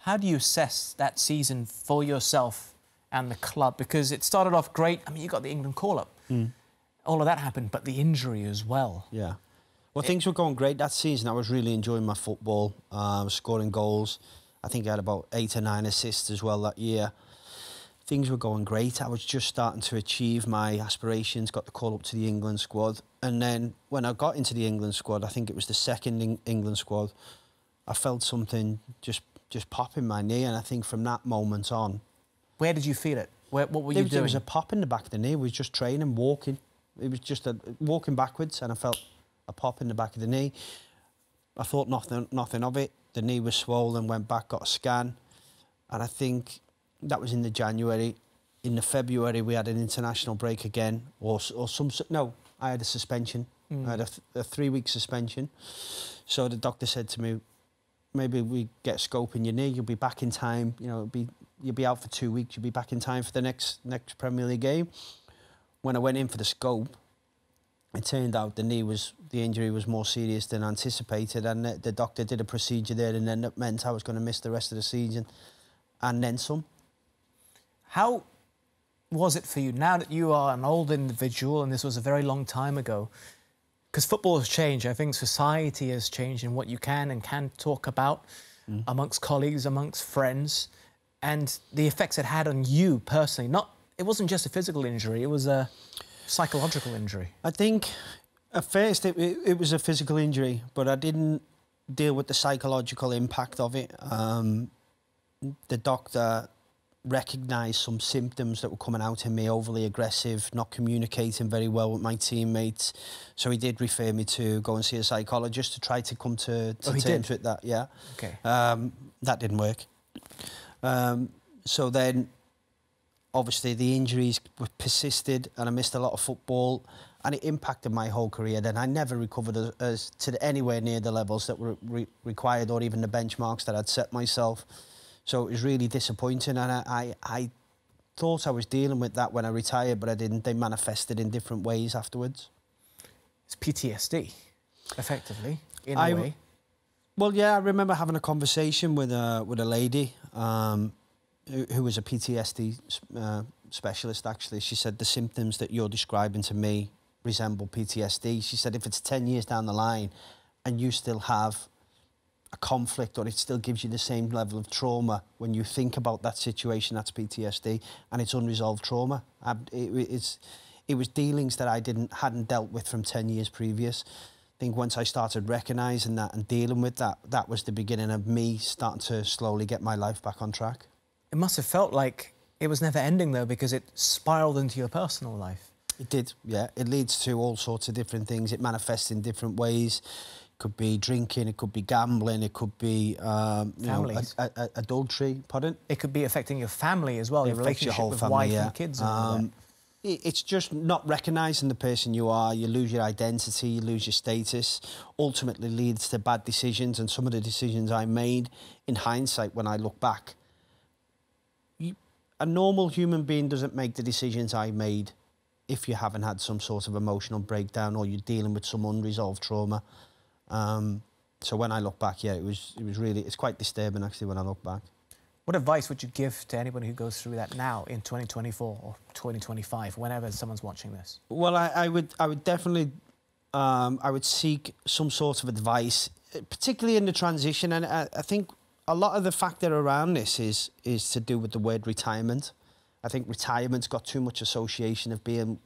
How do you assess that season for yourself and the club? Because it started off great. I mean, you got the England call-up. All of that happened, but the injury as well. Yeah. Well, things were going great that season. I was really enjoying my football. I was scoring goals. I think I had about 8 or 9 assists as well that year. Things were going great. I was just starting to achieve my aspirations, got the call up to the England squad. And then when I got into the England squad, I think it was the second England squad, I felt something just pop in my knee. And I think from that moment on... Where did you feel it? What were you doing? There was a pop in the back of the knee. We was just training, walking. It was just walking backwards, and I felt a pop in the back of the knee. I thought nothing of it. The knee was swollen, went back, got a scan. And I think that was in the January. In the February, we had an international break again. No, I had a suspension. I had a 3-week suspension. So the doctor said to me, maybe we get a scope in your knee, you'll be back in time. You know, you'll be out for 2 weeks, you'll be back in time for the next Premier League game. When I went in for the scope, it turned out the injury was more serious than anticipated, and the doctor did a procedure there, and then it meant I was going to miss the rest of the season, and then some. How was it for you, now that you are an old individual, and this was a very long time ago, because football has changed, I think society has changed in what you can and can't talk about amongst colleagues, amongst friends, and the effects it had on you personally. It wasn't just a physical injury, it was a psychological injury. I think at first it was a physical injury, but I didn't deal with the psychological impact of it. The doctor recognised some symptoms that were coming out in me, overly aggressive, not communicating very well with my teammates. So he did refer me to go and see a psychologist to try to come to terms with that. Yeah. Okay. That didn't work. So then, obviously, the injuries persisted, and I missed a lot of football, and it impacted my whole career. Then I never recovered as to anywhere near the levels that were required, or even the benchmarks that I'd set myself. So it was really disappointing, and I thought I was dealing with that when I retired, but I didn't. They manifested in different ways afterwards. It's PTSD, effectively, in a way. Well, yeah, I remember having a conversation with a lady who was a PTSD specialist, actually. She said, the symptoms that you're describing to me resemble PTSD. She said, if it's 10 years down the line and you still have a conflict, or it still gives you the same level of trauma when you think about that situation, that's PTSD, and it's unresolved trauma. It was dealings that I hadn't dealt with from 10 years previous. I think once I started recognising that and dealing with that, that was the beginning of me starting to slowly get my life back on track. It must have felt like it was never ending, though, because it spiralled into your personal life. It did, yeah. It leads to all sorts of different things. It manifests in different ways. It could be drinking, it could be gambling, it could be adultery. Pardon? It could be affecting your family as well, your relationship with wife and kids. And it's just not recognising the person you are. You lose your identity, you lose your status. Ultimately leads to bad decisions, and some of the decisions I made, in hindsight, when I look back, a normal human being doesn't make the decisions I made if you haven't had some sort of emotional breakdown, or you're dealing with some unresolved trauma. So when I look back, yeah, it's quite disturbing, actually, when I look back. What advice would you give to anybody who goes through that now in 2024 or 2025, whenever someone's watching this? Well, I would definitely, I would seek some sort of advice, particularly in the transition. And I think a lot of the factor around this is to do with the word retirement. I think retirement's got too much association of being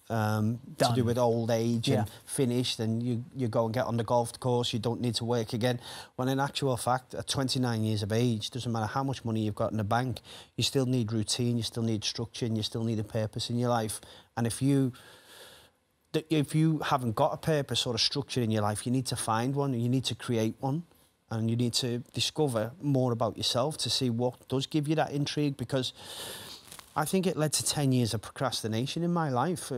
to do with old age and finished, and you go and get on the golf course, you don't need to work again. When in actual fact, at 29 years of age, doesn't matter how much money you've got in the bank, you still need routine, you still need structure, and you still need a purpose in your life. And if you haven't got a purpose or a structure in your life, you need to find one, you need to create one, and you need to discover more about yourself to see what does give you that intrigue, because I think it led to 10 years of procrastination in my life.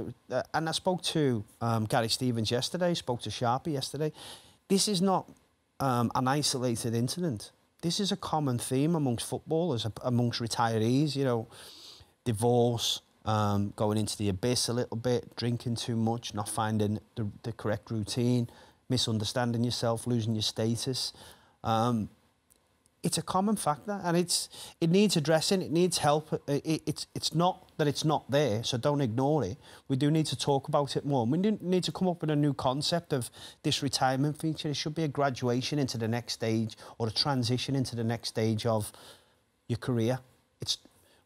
And I spoke to Gary Stevens yesterday, spoke to Sharpie yesterday. This is not an isolated incident. This is a common theme amongst footballers, amongst retirees, you know, divorce, going into the abyss a little bit, drinking too much, not finding the correct routine, misunderstanding yourself, losing your status. it's a common factor, and it needs addressing. It needs help. It's not that it's not there, so don't ignore it. We do need to talk about it more. We need to come up with a new concept of this retirement feature. It should be a graduation into the next stage, or a transition into the next stage of your career.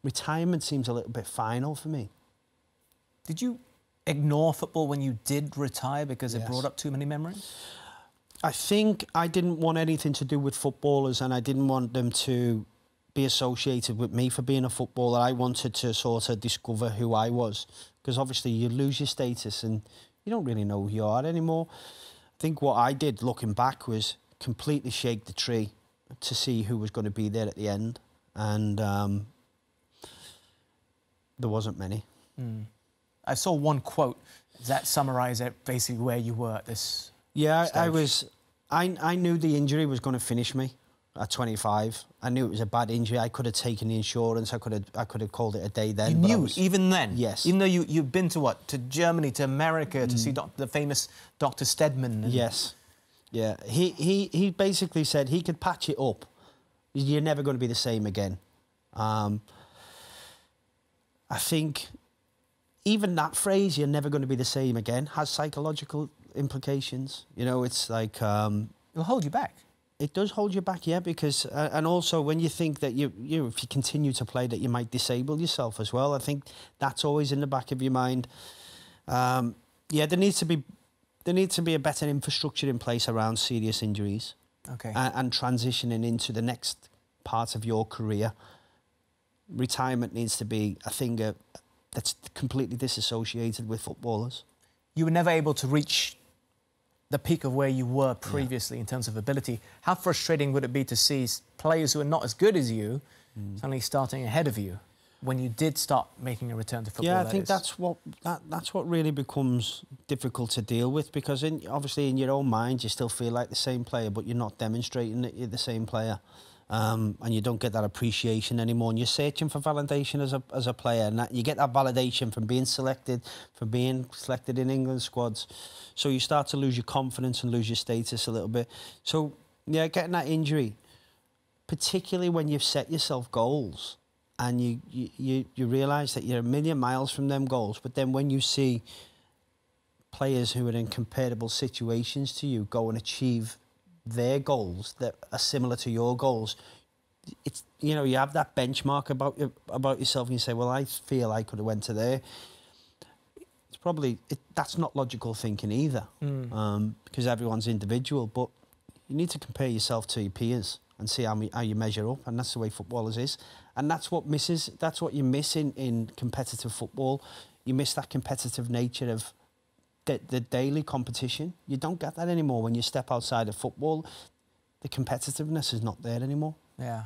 Retirement seems a little bit final for me. Did you ignore football when you did retire because it Yes. brought up too many memories? I think I didn't want anything to do with footballers, and I didn't want them to be associated with me for being a footballer. I wanted to sort of discover who I was, because obviously you lose your status and you don't really know who you are anymore. I think what I did looking back was completely shake the tree to see who was going to be there at the end, and there wasn't many. I saw one quote that summarised basically where you were at this. Yeah, stage. I knew the injury was going to finish me at 25. I knew it was a bad injury. I could have taken the insurance. I could have called it a day then. You knew, even then? Yes. Even though you've been to what? To Germany, to America, to see the famous Dr. Stedman? Yes. Yeah. He basically said he could patch it up. You're never going to be the same again. I think even that phrase, you're never going to be the same again, has psychological implications. You know, it's like... It'll hold you back. It does hold you back, yeah, because... and also, when you think that if you continue to play, that you might disable yourself as well, I think that's always in the back of your mind. Yeah, there needs to be a better infrastructure in place around serious injuries. Okay. And transitioning into the next part of your career. Retirement needs to be a thing that's completely disassociated with footballers. You were never able to reach the peak of where you were previously in terms of ability. How frustrating would it be to see players who are not as good as you suddenly starting ahead of you when you did start making a return to football? Yeah, I think that's what really becomes difficult to deal with, because obviously in your own mind you still feel like the same player, but you're not demonstrating that you're the same player. And you don't get that appreciation anymore, and you're searching for validation as a player, and you get that validation from being selected in England squads. So you start to lose your confidence and lose your status a little bit. So yeah, getting that injury, particularly when you've set yourself goals and you realise that you're a million miles from them goals, but then when you see players who are in comparable situations to you go and achieve their goals that are similar to your goals, it's, you know, you have that benchmark about yourself, and you say, well, I feel I could have went to there. It's probably that's not logical thinking either, because everyone's individual. But you need to compare yourself to your peers and see how you measure up, and that's the way footballers is, and that's what you miss in competitive football. You miss that competitive nature of the daily competition. You don't get that anymore when you step outside of football. The competitiveness is not there anymore. Yeah.